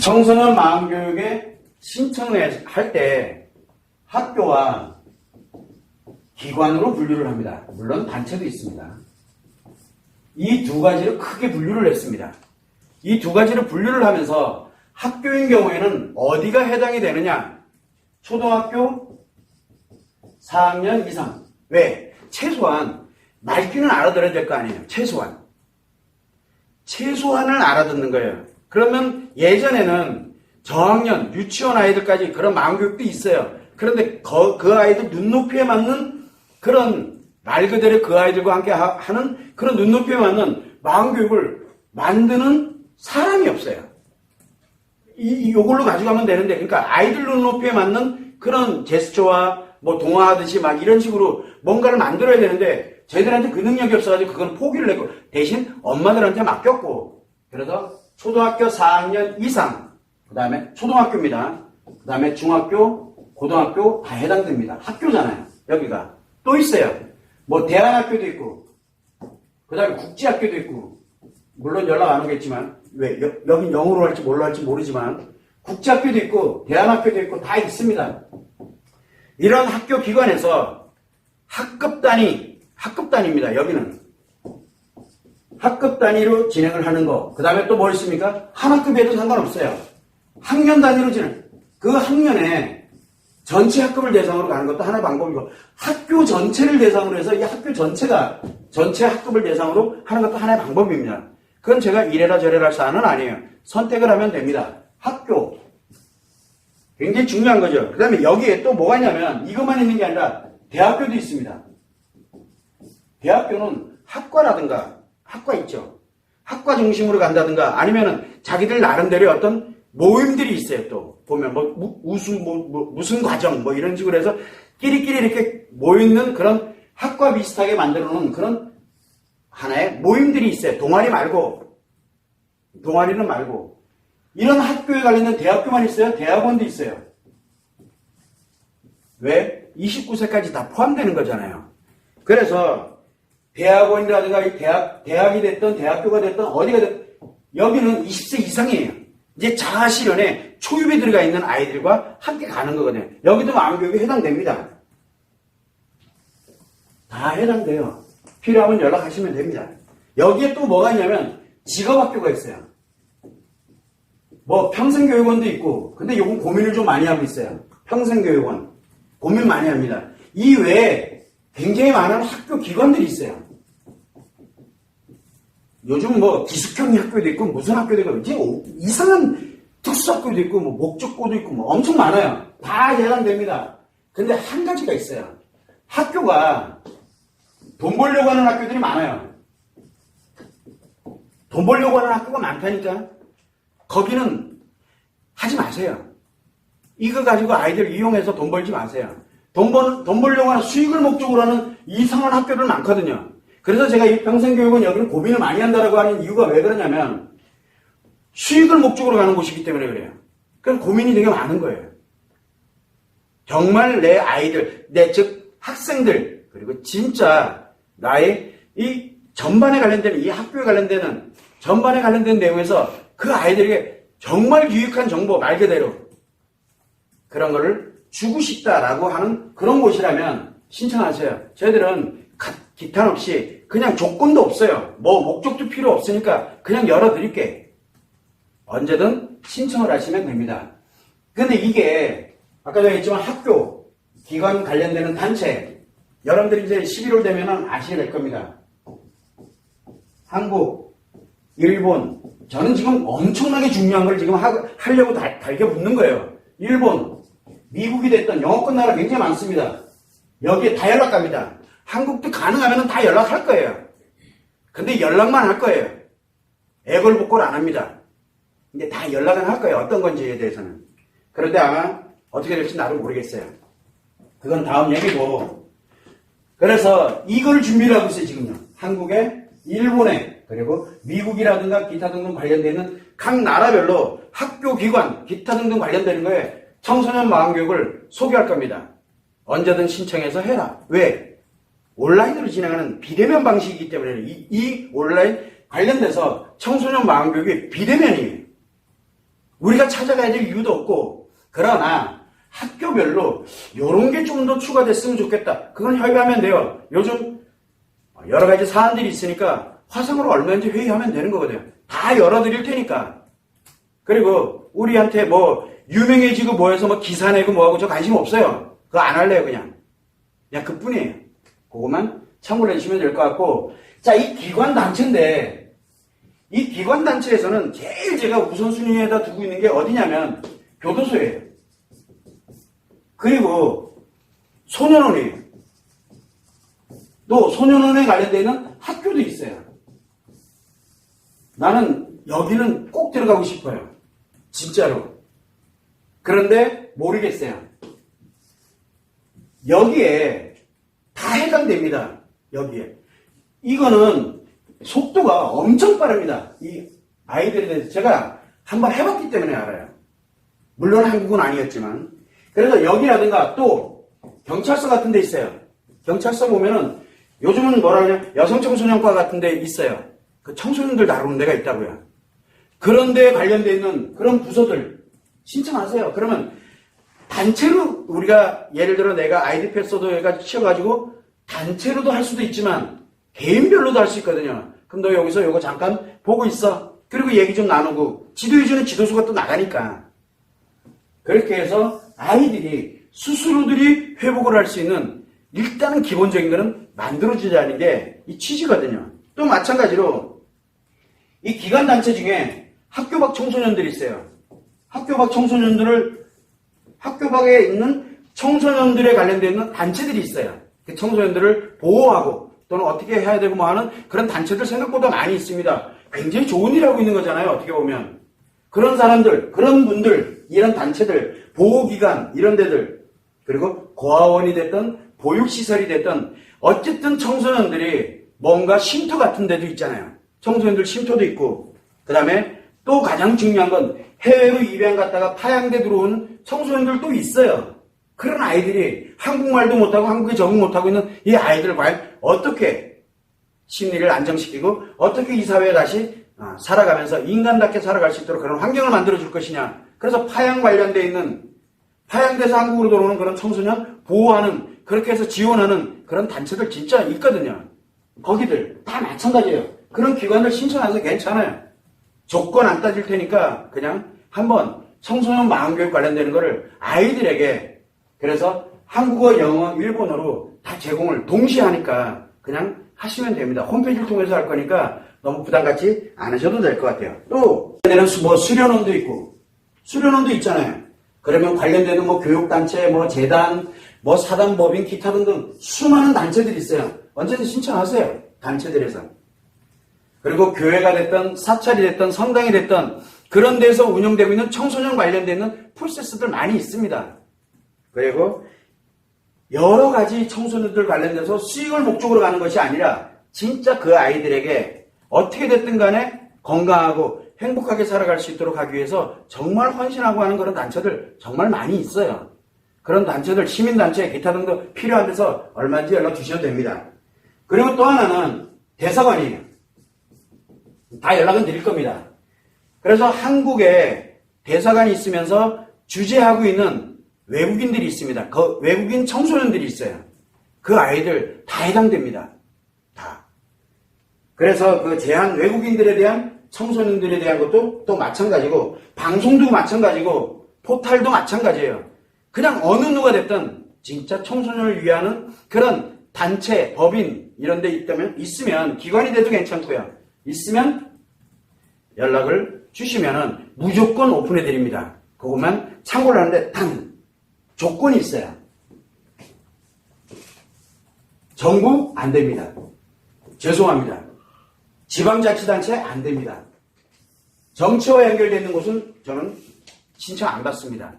청소년 마음교육에 신청을 할 때 학교와 기관으로 분류를 합니다. 물론 단체도 있습니다. 이 두 가지를 크게 분류를 했습니다. 이 두 가지를 분류를 하면서 학교인 경우에는 어디가 해당이 되느냐? 초등학교 4학년 이상. 왜? 최소한 말귀는 알아들어야 될 거 아니에요. 최소한을 알아듣는 거예요. 그러면 예전에는 저학년, 유치원 아이들까지 그런 마음교육도 있어요. 그런데 그 아이들 눈높이에 맞는 그런 말 그대로 그 아이들과 함께 하는 그런 눈높이에 맞는 마음교육을 만드는 사람이 없어요. 이걸로 가져가면 되는데, 그러니까 아이들 눈높이에 맞는 그런 제스처와 뭐 동화하듯이 막 이런 식으로 뭔가를 만들어야 되는데, 쟤들한테 그 능력이 없어가지고 그건 포기를 했고, 대신 엄마들한테 맡겼고, 그래서 초등학교 4학년 이상, 그 다음에 초등학교입니다. 그 다음에 중학교, 고등학교 다 해당됩니다. 학교잖아요. 여기가. 또 있어요. 뭐 대안학교도 있고, 그 다음에 국제학교도 있고, 물론 연락 안 오겠지만, 왜 여긴 영어로 할지 뭘로 할지 모르지만 국제학교도 있고 대안학교도 있고 다 있습니다. 이런 학교 기관에서 학급 단위입니다. 여기는 학급 단위로 진행을 하는 거. 그 다음에 또 뭐 있습니까? 한 학급에도 상관없어요. 학년 단위로 그 학년에 전체 학급을 대상으로 가는 것도 하나의 방법이고, 학교 전체를 대상으로 해서 이 학교 전체가 전체 학급을 대상으로 하는 것도 하나의 방법입니다. 그건 제가 이래라 저래라 할 사안은 아니에요. 선택을 하면 됩니다. 학교. 굉장히 중요한 거죠. 그 다음에 여기에 또 뭐가 있냐면 이것만 있는 게 아니라 대학교도 있습니다. 대학교는 학과 있죠. 학과 중심으로 간다든가 아니면은 자기들 나름대로 어떤 모임들이 있어요. 또 보면 무슨 과정 뭐 이런 식으로 해서 끼리끼리 이렇게 모이는 그런 학과 비슷하게 만들어 놓은 그런 하나의 모임들이 있어요. 동아리는 말고. 이런 학교에 관련된 대학교만 있어요? 대학원도 있어요. 왜? 29세까지 다 포함되는 거잖아요. 그래서 대학원이라든가 대학이 됐든 대학교가 됐든 어디가 됐든 여기는 20세 이상이에요. 이제 자아실현에 초입에 들어가 있는 아이들과 함께 가는 거거든요. 여기도 마음교육에 해당됩니다. 다 해당돼요. 필요하면 연락하시면 됩니다. 여기에 또 뭐가 있냐면 직업학교가 있어요. 뭐 평생교육원도 있고, 근데 요건 고민을 좀 많이 하고 있어요. 평생교육원 고민 많이 합니다. 이 외에 굉장히 많은 학교 기관들이 있어요. 요즘 뭐 기숙형 학교도 있고 무슨 학교도 있고 이제 이상한 특수학교도 있고 뭐 목적고도 있고 뭐 엄청 많아요. 다 해당됩니다. 근데 한 가지가 있어요. 학교가 돈 벌려고 하는 학교들이 많아요. 돈 벌려고 하는 학교가 많다니까. 거기는 하지 마세요. 이거 가지고 아이들 이용해서 돈 벌지 마세요. 돈 벌려고 하는 수익을 목적으로 하는 이상한 학교들 많거든요. 그래서 제가 이 평생교육은 여기는 고민을 많이 한다라고 하는 이유가 왜 그러냐면 수익을 목적으로 가는 곳이기 때문에 그래요. 그래서 고민이 되게 많은 거예요. 정말 내 아이들, 즉 학생들, 그리고 진짜 나의 이 전반에 관련되는 이 학교에 관련되는 전반에 관련된 내용에서 그 아이들에게 정말 유익한 정보 말 그대로 그런 거를 주고 싶다라고 하는 그런 곳이라면 신청하세요. 저희들은 기탄 없이 그냥 조건도 없어요. 뭐 목적도 필요 없으니까 그냥 열어드릴게. 언제든 신청을 하시면 됩니다. 근데 이게 아까 전에 했지만 학교, 기관 관련되는 단체 여러분들이 이제 11월 되면은 아시게 될 겁니다. 한국, 일본, 저는 지금 엄청나게 중요한 걸 지금 하려고 달겨 붙는 거예요. 일본, 미국이 됐던 영어권 나라 굉장히 많습니다. 여기에 다 연락 갑니다. 한국도 가능하면 다 연락할 거예요. 근데 연락만 할 거예요. 애걸복걸 안 합니다. 근데 다 연락은 할 거예요. 어떤 건지에 대해서는. 그런데 아마 어떻게 될지 나도 모르겠어요. 그건 다음 얘기고. 그래서 이걸 준비를 하고 있어요, 지금요. 한국에, 일본에, 그리고 미국이라든가 기타 등등 관련되는 각 나라별로 학교, 기관, 기타 등등 관련되는 거에 청소년 마음교육을 소개할 겁니다. 언제든 신청해서 해라. 왜? 온라인으로 진행하는 비대면 방식이기 때문에 이 온라인 관련돼서 청소년 마음교육이 비대면이에요. 우리가 찾아가야 될 이유도 없고, 그러나 학교별로 요런 게 좀 더 추가됐으면 좋겠다. 그건 협의하면 돼요. 요즘 여러 가지 사안들이 있으니까 화상으로 얼마인지 회의하면 되는 거거든요. 다 열어드릴 테니까. 그리고 우리한테 뭐 유명해지고 뭐해서 뭐 기사 내고 뭐하고 저 관심 없어요. 그거 안 할래요, 그냥. 그냥 그뿐이에요. 그것만 참고를 해주시면 될 것 같고, 자, 이 기관단체인데, 이 기관단체에서는 제일 제가 우선순위에다 두고 있는 게 어디냐면 교도소예요. 그리고 소년원이에요. 또 소년원에 관련되어 있는 학교도 있어요. 나는 여기는 꼭 들어가고 싶어요. 진짜로. 그런데 모르겠어요. 여기에 다 해당됩니다. 여기에. 이거는 속도가 엄청 빠릅니다. 이 아이들에 대해서 제가 한번 해봤기 때문에 알아요. 물론 한국은 아니었지만. 그래서 여기라든가 또 경찰서 같은 데 있어요. 경찰서 보면은 요즘은 뭐라 그러냐, 여성청소년과 같은 데 있어요. 그 청소년들 다루는 데가 있다고요. 그런 데에 관련되어 있는 그런 부서들 신청하세요. 그러면 단체로 우리가 예를 들어 내가 아이디 패스워드 해가지고 치워가지고 단체로도 할 수도 있지만 개인별로도 할 수 있거든요. 그럼 너 여기서 요거 잠깐 보고 있어. 그리고 얘기 좀 나누고 지도해주는 지도수가 또 나가니까. 그렇게 해서 아이들이 스스로들이 회복을 할 수 있는 일단은 기본적인 거는 만들어주자는 게 이 취지거든요. 또 마찬가지로 이 기관단체 중에 학교 밖 청소년들이 있어요. 학교 밖 청소년들을 학교 밖에 있는 청소년들에 관련되어 있는 단체들이 있어요. 그 청소년들을 보호하고 또는 어떻게 해야 되고 뭐 하는 그런 단체들 생각보다 많이 있습니다. 굉장히 좋은 일 하고 있는 거잖아요. 어떻게 보면. 그런 사람들, 그런 분들, 이런 단체들, 보호기관, 이런 데들, 그리고 고아원이 됐든 보육시설이 됐든 어쨌든 청소년들이 뭔가 쉼터 같은 데도 있잖아요. 청소년들 쉼터도 있고, 그 다음에 또 가장 중요한 건 해외로 입양 갔다가 파양돼 들어온 청소년들도 있어요. 그런 아이들이 한국말도 못하고 한국에 적응 못하고 있는 이 아이들을 과연 어떻게 심리를 안정시키고 어떻게 이 사회에 다시 살아가면서 인간답게 살아갈 수 있도록 그런 환경을 만들어줄 것이냐. 그래서 파양 관련되어 있는 파양돼서 한국으로 들어오는 그런 청소년 보호하는 그렇게 해서 지원하는 그런 단체들 진짜 있거든요. 거기들 다 마찬가지예요. 그런 기관들 신청해서 괜찮아요. 조건 안 따질 테니까 그냥 한번 청소년 마음교육 관련되는 거를 아이들에게 그래서 한국어, 영어, 일본어로 다 제공을 동시에 하니까 그냥 하시면 됩니다. 홈페이지를 통해서 할 거니까 너무 부담 갖지 않으셔도 될 것 같아요. 또 뭐 수련원도 있고 수련원도 있잖아요. 그러면 관련되는 뭐 교육단체, 뭐 재단, 뭐 사단법인, 기타 등등 수많은 단체들이 있어요. 언제든 신청하세요. 단체들에서. 그리고 교회가 됐든 사찰이 됐든 성당이 됐든 그런 데서 운영되고 있는 청소년 관련되는 프로세스들 많이 있습니다. 그리고 여러 가지 청소년들 관련돼서 수익을 목적으로 가는 것이 아니라 진짜 그 아이들에게 어떻게 됐든 간에 건강하고 행복하게 살아갈 수 있도록 하기 위해서 정말 헌신하고 하는 그런 단체들 정말 많이 있어요. 그런 단체들, 시민단체, 기타 등도 필요한 데서 얼마든지 연락 주셔도 됩니다. 그리고 또 하나는 대사관이에요. 다 연락은 드릴 겁니다. 그래서 한국에 대사관이 있으면서 주재하고 있는 외국인들이 있습니다. 그 외국인 청소년들이 있어요. 그 아이들 다 해당됩니다. 다. 그래서 그 제한 외국인들에 대한 청소년들에 대한 것도 또 마찬가지고 방송도 마찬가지고 포탈도 마찬가지예요. 그냥 어느 누가 됐든 진짜 청소년을 위하는 그런 단체, 법인 이런 데 있으면 기관이 돼도 괜찮고요. 있으면 연락을 주시면 무조건 오픈해 드립니다. 그것만 참고를 하는데 단 조건이 있어요. 정부 안 됩니다. 죄송합니다. 지방자치단체 안 됩니다. 정치와 연결되는 곳은 저는 신청 안 받습니다.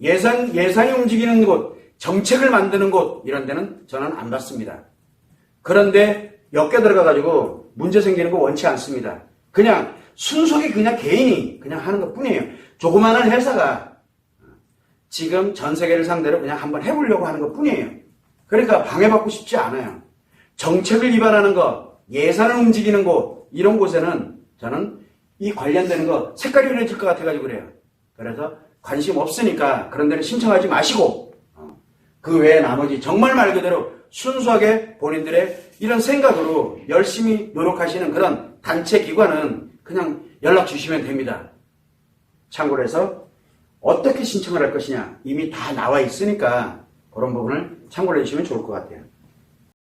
예산이 움직이는 곳, 정책을 만드는 곳 이런 데는 저는 안 받습니다. 그런데 엮여 들어가가지고 문제 생기는 거 원치 않습니다. 그냥 순수하게 그냥 개인이 그냥 하는 것 뿐이에요. 조그마한 회사가 지금 전 세계를 상대로 그냥 한번 해보려고 하는 것 뿐이에요. 그러니까 방해받고 싶지 않아요. 정책을 위반하는 것, 예산을 움직이는 곳, 이런 곳에는 저는 이 관련되는 거 색깔이 흐려질 것 같아가지고 그래요. 그래서 관심 없으니까 그런 데는 신청하지 마시고 그 외에 나머지 정말 말 그대로 순수하게 본인들의 이런 생각으로 열심히 노력하시는 그런 단체 기관은 그냥 연락 주시면 됩니다. 참고로 해서 어떻게 신청을 할 것이냐 이미 다 나와 있으니까 그런 부분을 참고를 해주시면 좋을 것 같아요.